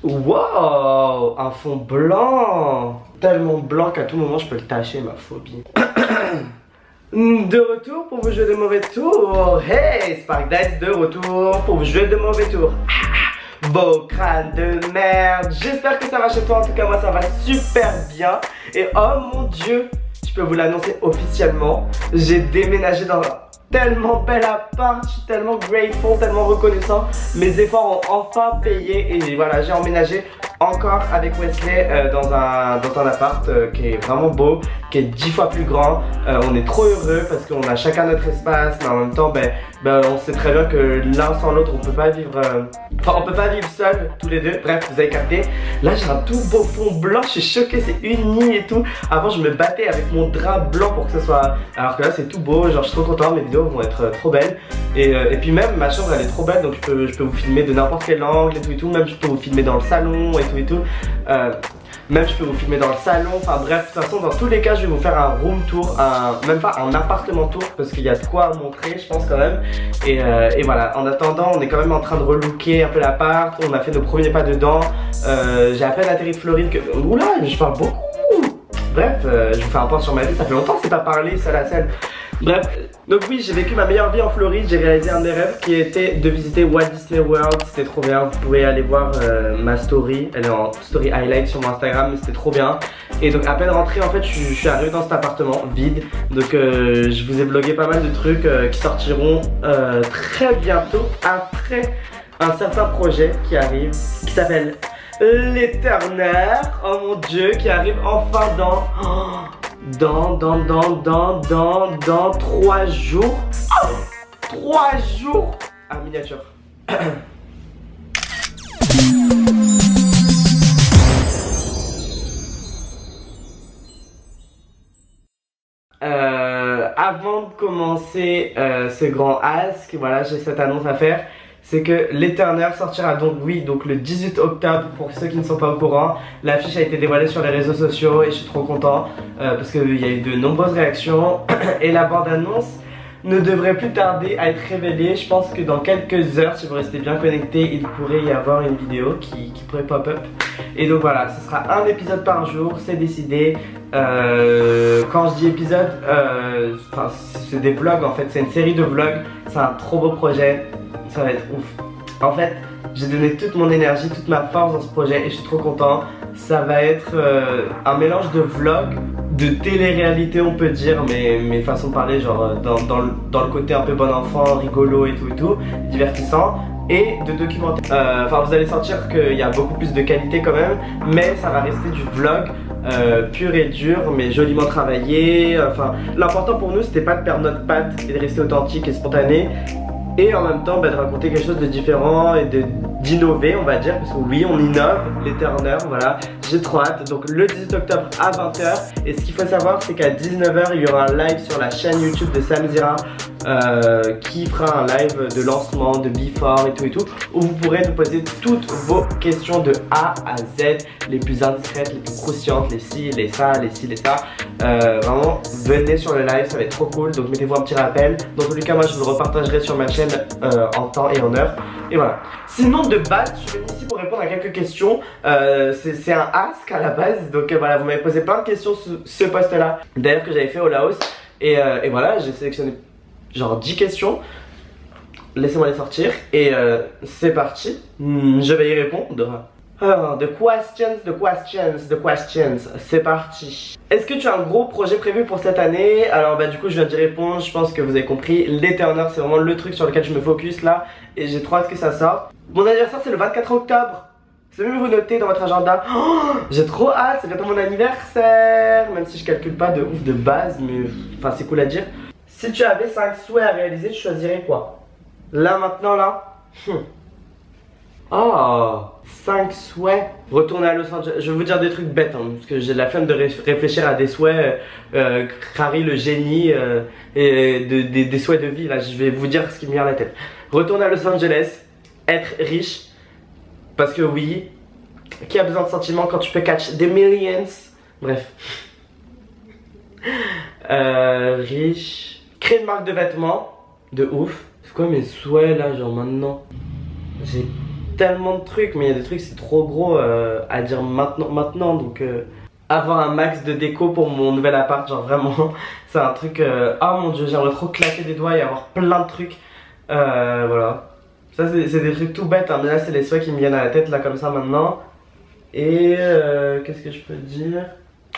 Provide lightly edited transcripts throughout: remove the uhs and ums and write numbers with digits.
Wow, un fond blanc. Tellement blanc qu'à tout moment je peux le tâcher, ma phobie. De retour pour vos jeux de mauvais tours. Hey, Spark Dice de retour pour vos jeux de mauvais tours. Vos crânes de merde. J'espère que ça va chez toi, en tout cas moi ça va super bien. Et oh mon dieu, je peux vous l'annoncer officiellement, j'ai déménagé dans un tellement bel appart, je suis tellement grateful, tellement reconnaissant. Mes efforts ont enfin payé et voilà, j'ai emménagé encore avec Wesley dans un appart qui est vraiment beau, qui est 10 fois plus grand. On est trop heureux parce qu'on a chacun notre espace, mais en même temps on sait très bien que l'un sans l'autre on peut pas vivre on peut pas vivre seul tous les deux. Bref, vous avez capté. Là j'ai un tout beau fond blanc, je suis choquée, c'est uni et tout. Avant je me battais avec mon drap blanc pour que ce soit, alors que là c'est tout beau, genre je suis trop content, mes vidéos vont être trop belles. Et puis même ma chambre elle est trop belle, donc je peux vous filmer de n'importe quel angle et tout, même je peux vous filmer dans le salon et tout. Même je peux vous filmer dans le salon, enfin bref, de toute façon dans tous les cas je vais vous faire un room tour, même pas un appartement tour parce qu'il y a de quoi montrer je pense quand même. Et voilà, en attendant on est quand même en train de relooker un peu l'appart, on a fait nos premiers pas dedans. J'ai à peine atterri de Floride que... Oula, je parle beaucoup. Bref, je vous fais un point sur ma vie, ça fait longtemps que c'est pas parlé seul à seul. Bref, donc oui, j'ai vécu ma meilleure vie en Floride, j'ai réalisé un des rêves qui était de visiter Walt Disney World, c'était trop bien, vous pouvez aller voir ma story, elle est en story highlight sur mon Instagram, mais c'était trop bien. Et donc à peine rentré en fait, je suis arrivé dans cet appartement vide, donc je vous ai vlogué pas mal de trucs qui sortiront très bientôt après un certain projet qui arrive, qui s'appelle l'Éterneur, oh mon dieu, qui arrive enfin dans 3 jours. 3 jours à miniature. Avant de commencer ce grand ask, voilà, j'ai cette annonce à faire. C'est que l'Éterneur sortira donc le 18 octobre pour ceux qui ne sont pas au courant. L'affiche a été dévoilée sur les réseaux sociaux et je suis trop content parce qu'il y a eu de nombreuses réactions et la bande-annonce ne devrait plus tarder à être révélée. Je pense que dans quelques heures, si vous restez bien connecté, il pourrait y avoir une vidéo qui pourrait pop-up. Et donc voilà, ce sera un épisode par jour, c'est décidé. Quand je dis épisode, c'est des vlogs en fait, c'est une série de vlogs, c'est un trop beau projet. Ça va être ouf. En fait, j'ai donné toute mon énergie, toute ma force dans ce projet et je suis trop content. Ça va être un mélange de vlog, de télé-réalité on peut dire, mais façon de parler genre dans le côté un peu bon enfant, rigolo et tout, divertissant. Et de documentaire. Enfin vous allez sentir qu'il y a beaucoup plus de qualité quand même, mais ça va rester du vlog pur et dur, mais joliment travaillé. Enfin l'important pour nous c'était pas de perdre notre patte et de rester authentique et spontané. Et en même temps de raconter quelque chose de différent et d'innover on va dire, parce que oui on innove, l'Éterneur, voilà, j'ai trop hâte. Donc le 18 octobre à 20 h, et ce qu'il faut savoir c'est qu'à 19 h il y aura un live sur la chaîne YouTube de Sam Zira qui fera un live de lancement, de before et tout, où vous pourrez nous poser toutes vos questions de A à Z, les plus indiscrètes, les plus croustillantes, les ci, les ça, les ci, les ça. Vraiment venez sur le live, ça va être trop cool, donc mettez-vous un petit rappel. Dans tous les cas moi je vous le repartagerai sur ma chaîne en temps et en heure. Et voilà. Sinon de base, je suis venu ici pour répondre à quelques questions. C'est un ask à la base. Donc voilà, vous m'avez posé plein de questions sur ce post là. D'ailleurs que j'avais fait au Laos. Et voilà, j'ai sélectionné genre 10 questions. Laissez-moi les sortir. Et c'est parti. Je vais y répondre. Alors, the questions. C'est parti. Est-ce que tu as un gros projet prévu pour cette année? Alors du coup je viens d'y répondre, je pense que vous avez compris. L'Éterneur c'est vraiment le truc sur lequel je me focus là. Et j'ai trop hâte que ça sorte. Mon anniversaire c'est le 24 octobre. C'est mieux vous noter dans votre agenda. Oh, j'ai trop hâte, c'est bientôt mon anniversaire. Même si je calcule pas de ouf de base, mais enfin c'est cool à dire. Si tu avais 5 souhaits à réaliser, tu choisirais quoi? Là maintenant là Oh, 5 souhaits. Retourner à Los Angeles. Je vais vous dire des trucs bêtes hein, parce que j'ai la flemme de réfléchir à des souhaits. Harry le génie et des souhaits de vie. Là, je vais vous dire ce qui me vient à la tête. Retourner à Los Angeles, être riche. Parce que oui, qui a besoin de sentiments quand tu peux catch des millions? Bref. Riche. Créer une marque de vêtements. De ouf. C'est quoi mes souhaits là, genre maintenant? J'ai tellement de trucs, mais il y a des trucs c'est trop gros à dire maintenant donc avoir un max de déco pour mon nouvel appart, genre vraiment c'est un truc, oh mon dieu, j'aimerais trop claquer des doigts et avoir plein de trucs, voilà. Ça c'est des trucs tout bêtes, hein, mais là c'est les souhaits qui me viennent à la tête là comme ça maintenant. Et qu'est-ce que je peux dire?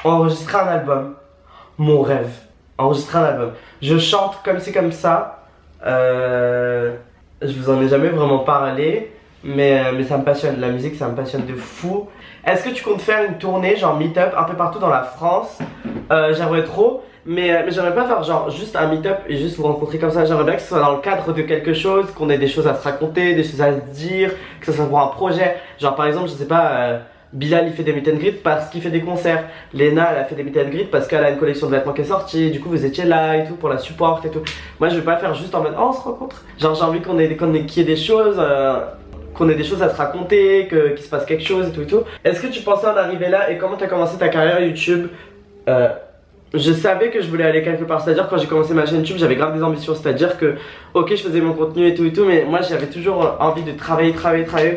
Enregistrer un album, mon rêve, enregistrer un album. Je chante comme ci comme ça, je vous en ai jamais vraiment parlé, mais ça me passionne, la musique ça me passionne de fou. Est-ce que tu comptes faire une tournée genre meet-up un peu partout dans la France? J'aimerais trop, mais j'aimerais pas faire genre juste un meet-up et juste vous rencontrer comme ça. J'aimerais bien que ce soit dans le cadre de quelque chose, qu'on ait des choses à se raconter, des choses à se dire, que ce soit pour un projet. Genre par exemple, je sais pas, Bilal il fait des meet and greet parce qu'il fait des concerts. Lena elle a fait des meet and greet parce qu'elle a une collection de vêtements qui est sortie. Du coup vous étiez là et tout pour la support et tout. Moi je vais pas faire juste en mode oh on se rencontre. Genre j'ai envie qu'il y ait des choses, qu'on ait des choses à se raconter, qu'il se passe quelque chose et tout et tout. Est-ce que tu pensais en arriver là et comment tu as commencé ta carrière YouTube? Je savais que je voulais aller quelque part, c'est-à-dire quand j'ai commencé ma chaîne YouTube j'avais grave des ambitions, c'est-à-dire que ok je faisais mon contenu et tout mais moi j'avais toujours envie de travailler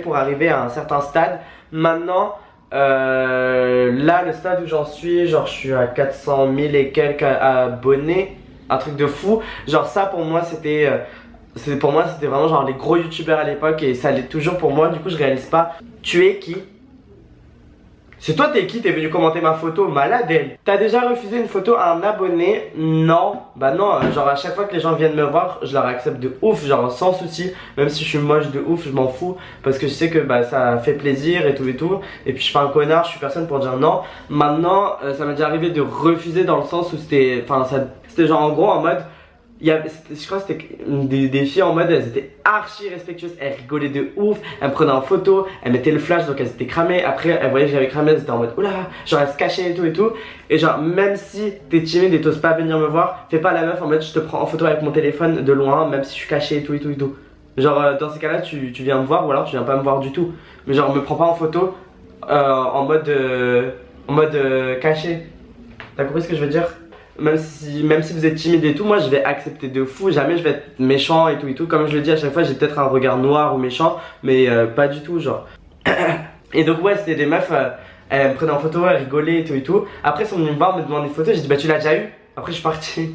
pour arriver à un certain stade. Maintenant là le stade où j'en suis, genre je suis à 400 000 et quelques abonnés, un truc de fou. Genre ça pour moi c'était vraiment genre les gros youtubeurs à l'époque et ça l'est toujours pour moi. Du coup je réalise pas. Tu es qui? C'est toi t'es qui? T'es venu commenter ma photo, malade elle. T'as déjà refusé une photo à un abonné? Non. Bah non, genre à chaque fois que les gens viennent me voir, je leur accepte de ouf, genre sans souci. Même si je suis moche de ouf, je m'en fous. Parce que je sais que bah ça fait plaisir et tout et tout. Et puis je suis pas un connard, je suis personne pour dire non. Maintenant, ça m'est déjà arrivé de refuser dans le sens où c'était, c'était genre en gros en mode, je crois que c'était des filles en mode elles étaient archi respectueuses, elles rigolaient de ouf, elles me prenaient en photo, elles mettaient le flash donc elles étaient cramées. Après elles voyaient que j'avais cramé, elles étaient en mode oula, genre elles se cachaient et tout et tout. Et genre même si t'es timide et t'oses pas venir me voir, fais pas la meuf en mode je te prends en photo avec mon téléphone de loin même si je suis caché et tout et tout et tout. Genre dans ces cas là tu viens me voir ou alors tu viens pas me voir du tout. Mais genre me prends pas en photo en mode caché. T'as compris ce que je veux dire? Même si vous êtes timide et tout, moi je vais accepter de fou, jamais je vais être méchant et tout. Comme je le dis à chaque fois, j'ai peut-être un regard noir ou méchant, mais pas du tout genre. Et donc ouais, c'était des meufs, elles me prenaient en photo, elles rigolaient et tout. Après elles sont venues me voir, me demander des photos, j'ai dit bah tu l'as déjà eu. Après je suis parti.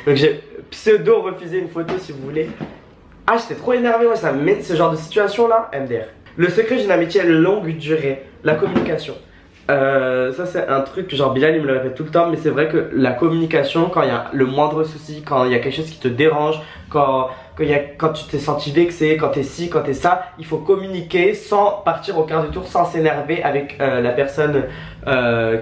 Donc j'ai pseudo refusé une photo si vous voulez. Ah j'étais trop énervé, ouais, ça me met ce genre de situation là, MDR. Le secret d'une amitié longue durée, la communication. Ça c'est un truc genre Bilal il me le répète tout le temps, mais c'est vrai que la communication, quand il y a le moindre souci, quand il y a quelque chose qui te dérange, quand tu t'es senti vexé, quand t'es ci, quand t'es ça, il faut communiquer sans partir au quart du tour, sans s'énerver avec la personne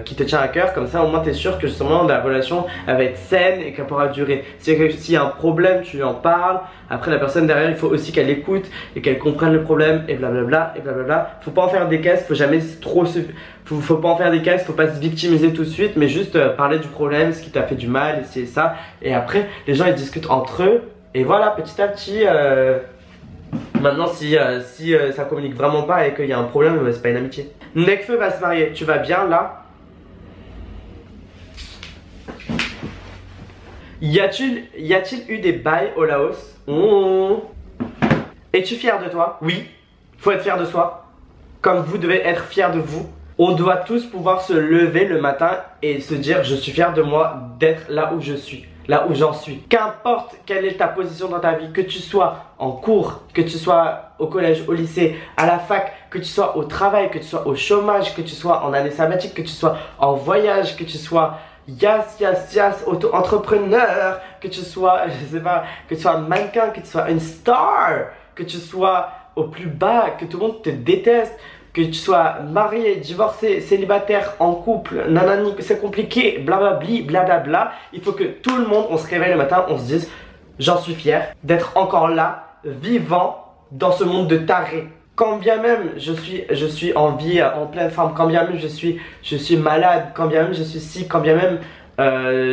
qui te tient à cœur. Comme ça au moins t'es sûr que justement la relation elle va être saine et qu'elle pourra durer. S'il y a un problème tu lui en parles, après la personne derrière il faut aussi qu'elle écoute et qu'elle comprenne le problème et blablabla et blablabla. Faut pas en faire des caisses, faut jamais trop faut pas en faire des caisses, faut pas se victimiser tout de suite, mais juste parler du problème, ce qui t'a fait du mal, et ça. Et après les gens ils discutent entre eux. Et voilà, petit à petit, maintenant si ça communique vraiment pas et qu'il y a un problème, c'est pas une amitié. Nekfeu va se marier, tu vas bien là? Y a-t-il eu des bails au Laos? Es-tu fier de toi? Oui, faut être fier de soi. Comme vous devez être fier de vous. On doit tous pouvoir se lever le matin et se dire je suis fier de moi d'être là où je suis, là où j'en suis. Qu'importe quelle est ta position dans ta vie, que tu sois en cours, que tu sois au collège, au lycée, à la fac, que tu sois au travail, que tu sois au chômage, que tu sois en année sabbatique, que tu sois en voyage, que tu sois auto-entrepreneur, que tu sois, je sais pas, que tu sois un mannequin, que tu sois une star, que tu sois au plus bas, que tout le monde te déteste, que tu sois marié, divorcé, célibataire, en couple, nanani, que c'est compliqué, blablabli, blablabla. Il faut que tout le monde, on se réveille le matin, on se dise j'en suis fier d'être encore là, vivant dans ce monde de tarés. Quand bien même je suis en vie, en pleine forme, quand bien même je suis malade, quand bien même je suis sick, quand bien même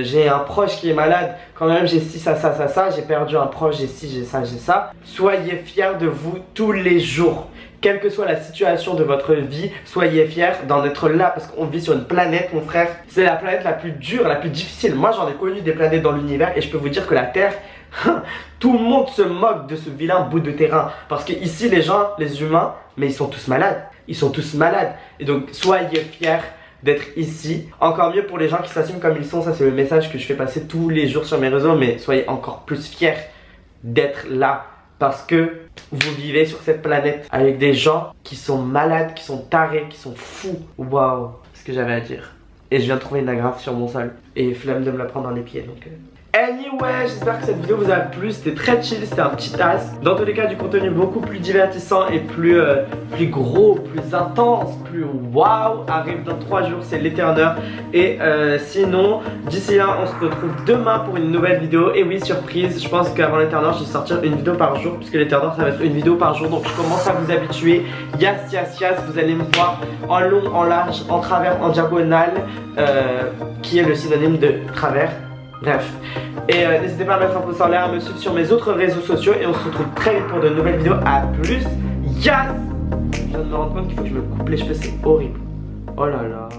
j'ai un proche qui est malade, quand même j'ai ci, ça, j'ai perdu un proche, j'ai ci, j'ai ça. Soyez fiers de vous tous les jours. Quelle que soit la situation de votre vie, soyez fiers d'en être là parce qu'on vit sur une planète, mon frère. C'est la planète la plus dure, la plus difficile. Moi, j'en ai connu des planètes dans l'univers et je peux vous dire que la Terre, Tout le monde se moque de ce vilain bout de terrain. Parce que ici, les gens, les humains, mais ils sont tous malades. Ils sont tous malades. Et donc, soyez fiers d'être ici. Encore mieux pour les gens qui s'assument comme ils sont. Ça, c'est le message que je fais passer tous les jours sur mes réseaux. Mais soyez encore plus fiers d'être là. Parce que vous vivez sur cette planète avec des gens qui sont malades, qui sont tarés, qui sont fous. Waouh, c'est ce que j'avais à dire. Et je viens de trouver une agrafe sur mon sol. Et flemme de me la prendre dans les pieds. Donc anyway, j'espère que cette vidéo vous a plu. C'était très chill, c'était un petit task. Dans tous les cas, du contenu beaucoup plus divertissant et plus gros, plus intense, plus waouh arrive dans 3 jours, c'est l'Eterneur. Et sinon, d'ici là, on se retrouve demain pour une nouvelle vidéo. Et oui, surprise, je pense qu'avant l'Eterneur, je vais sortir une vidéo par jour. Puisque l'Eterneur, ça va être une vidéo par jour. Donc je commence à vous habituer. Yes, yes, yes, vous allez me voir en long, en large, en travers, en diagonale, qui est le synonyme de travers. Bref, et n'hésitez pas à mettre un pouce en l'air, à me suivre sur mes autres réseaux sociaux. Et on se retrouve très vite pour de nouvelles vidéos. A plus, yes. Je viens de me rendre compte qu'il faut que je me coupe les cheveux, c'est horrible. Oh là là.